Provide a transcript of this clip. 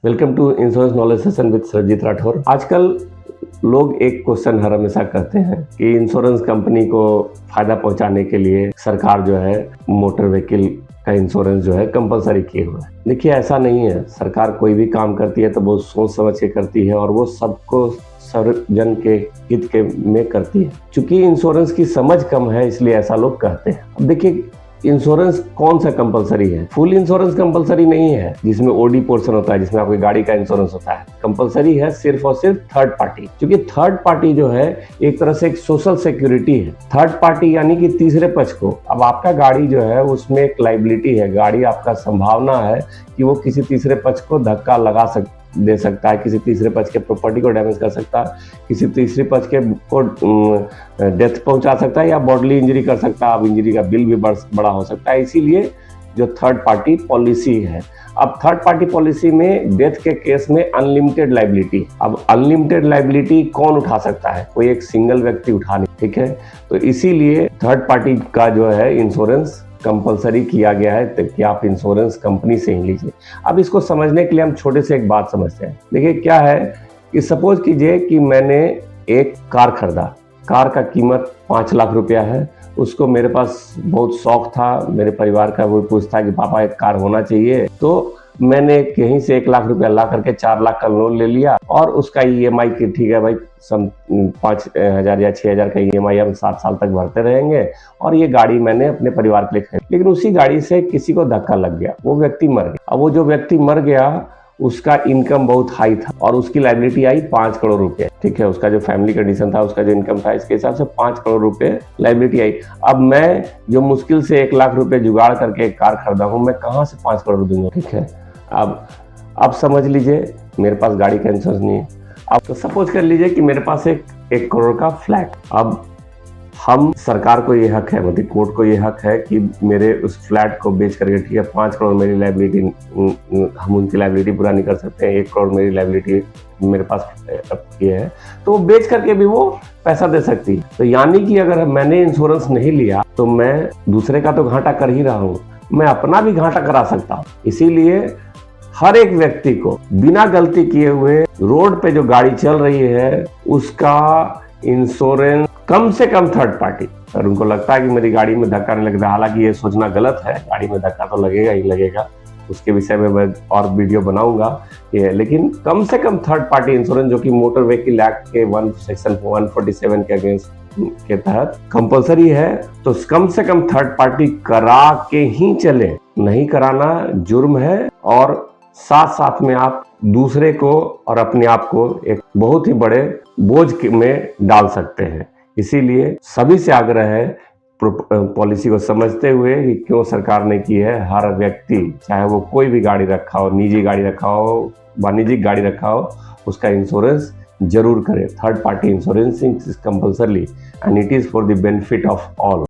Welcome to insurance knowledge session with Sarjeet Rathore. आजकल लोग एक क्वेश्चन हर हमेशा करते हैं कि इंश्योरेंस कंपनी को फायदा पहुंचाने के लिए सरकार जो है मोटर व्हीकल का इंश्योरेंस जो है कंपलसरी किए हुए है। देखिए, ऐसा नहीं है। सरकार कोई भी काम करती है तो बहुत सोच समझ के करती है और वो सबको सर्वजन के हित के में करती है। चूंकि इंश्योरेंस की समझ कम है इसलिए ऐसा लोग कहते हैं। अब देखिए, इंश्योरेंस कौन सा कंपलसरी है? फुल इंश्योरेंस कंपलसरी नहीं है, जिसमें ओडी पोर्शन होता है, जिसमें आपकी गाड़ी का इंश्योरेंस होता है। कंपलसरी है सिर्फ और सिर्फ थर्ड पार्टी, क्योंकि थर्ड पार्टी जो है एक तरह से एक सोशल सिक्योरिटी है। थर्ड पार्टी यानी कि तीसरे पक्ष को, अब आपका गाड़ी जो है उसमें एक लाइबिलिटी है। गाड़ी आपका संभावना है कि वो किसी तीसरे पक्ष को धक्का दे सकता है, किसी तीसरे पक्ष के प्रॉपर्टी को डैमेज कर सकता है, किसी तीसरे पक्ष के को डेथ पहुंचा सकता है या बॉडली इंजरी कर सकता है। अब इंजरी का बिल भी बड़ा हो सकता है। इसीलिए जो थर्ड पार्टी पॉलिसी है, अब थर्ड पार्टी पॉलिसी में डेथ के केस में अनलिमिटेड लाइबिलिटी। अब अनलिमिटेड लाइबिलिटी कौन उठा सकता है? कोई एक सिंगल व्यक्ति उठा नहीं, ठीक है। तो इसीलिए थर्ड पार्टी का जो है इंश्योरेंस कंपलसरी किया गया है कि आप इंश्योरेंस कंपनी से ही लीजिए। अब इसको समझने के लिए हम छोटे से एक बात समझते हैं। देखिए, क्या है कि सपोज कीजिए कि मैंने एक कार खरीदा। कार का कीमत 5 लाख रुपया है। उसको मेरे पास बहुत शौक था, मेरे परिवार का वो पूछता कि पापा एक कार होना चाहिए। तो मैंने कहीं से 1 लाख रुपया ला करके 4 लाख का लोन ले लिया और उसका ईएमआई की, ठीक है भाई, 5,000 या 6,000 का ईएमआई हम 7 साल तक भरते रहेंगे और ये गाड़ी मैंने अपने परिवार के लिए खरीदी। लेकिन उसी गाड़ी से किसी को धक्का लग गया, वो व्यक्ति मर गया। अब वो जो व्यक्ति मर गया उसका इनकम बहुत हाई था और उसकी लायबिलिटी आई 5 करोड़ रुपए, ठीक है। उसका जो फैमिली कंडीशन था, उसका जो इनकम था, इसके हिसाब से 5 करोड़ रुपए लायबिलिटी आई। अब मैं जो मुश्किल से 1 लाख रुपए जुगाड़ करके एक कार खरीदा हूँ, मैं कहाँ से 5 करोड़ दूंगा, ठीक है। अब समझ लीजिए मेरे पास गाड़ी का इंश्योरेंस नहीं है। अब तो सपोज कर लीजिए कि मेरे पास एक 1 करोड़ का फ्लैट। अब हम सरकार को ये हक है, मतलब कोर्ट को ये हक है कि मेरे उस फ्लैट को बेच करके, ठीक है, 5 करोड़ मेरी लायबिलिटी, हम उनकी लायबिलिटी पूरा नहीं कर सकते हैं। 1 करोड़ मेरी लायबिलिटी मेरे पास ये है, तो वो बेच करके भी वो पैसा दे सकती है। तो यानी कि अगर मैंने इंश्योरेंस नहीं लिया तो मैं दूसरे का तो घाटा कर ही रहा हूँ, मैं अपना भी घाटा करा सकता हूँ। इसीलिए हर एक व्यक्ति को बिना गलती किए हुए रोड पे जो गाड़ी चल रही है उसका इंश्योरेंस कम से कम थर्ड पार्टी, अगर उनको लगता है कि मेरी गाड़ी में धक्का नहीं लगता, हालांकि ये सोचना गलत है, गाड़ी में धक्का तो लगेगा ही लगेगा, उसके विषय में मैं और वीडियो बनाऊंगा ये। लेकिन कम से कम थर्ड पार्टी इंश्योरेंस, जो कि मोटर व्हीकल एक्ट के सेक्शन 147 के अगेंस्ट के तहत कंपलसरी है, तो कम से कम थर्ड पार्टी करा के ही चले। नहीं कराना जुर्म है और साथ साथ में आप दूसरे को और अपने आप को एक बहुत ही बड़े बोझ में डाल सकते हैं। इसीलिए सभी से आग्रह है, पॉलिसी को समझते हुए कि क्यों सरकार ने की है, हर व्यक्ति, चाहे वो कोई भी गाड़ी रखा हो, निजी गाड़ी रखा हो, वाणिज्यिक गाड़ी रखा हो, उसका इंश्योरेंस जरूर करें। Third party insurancing is compulsory and it is for the benefit of all.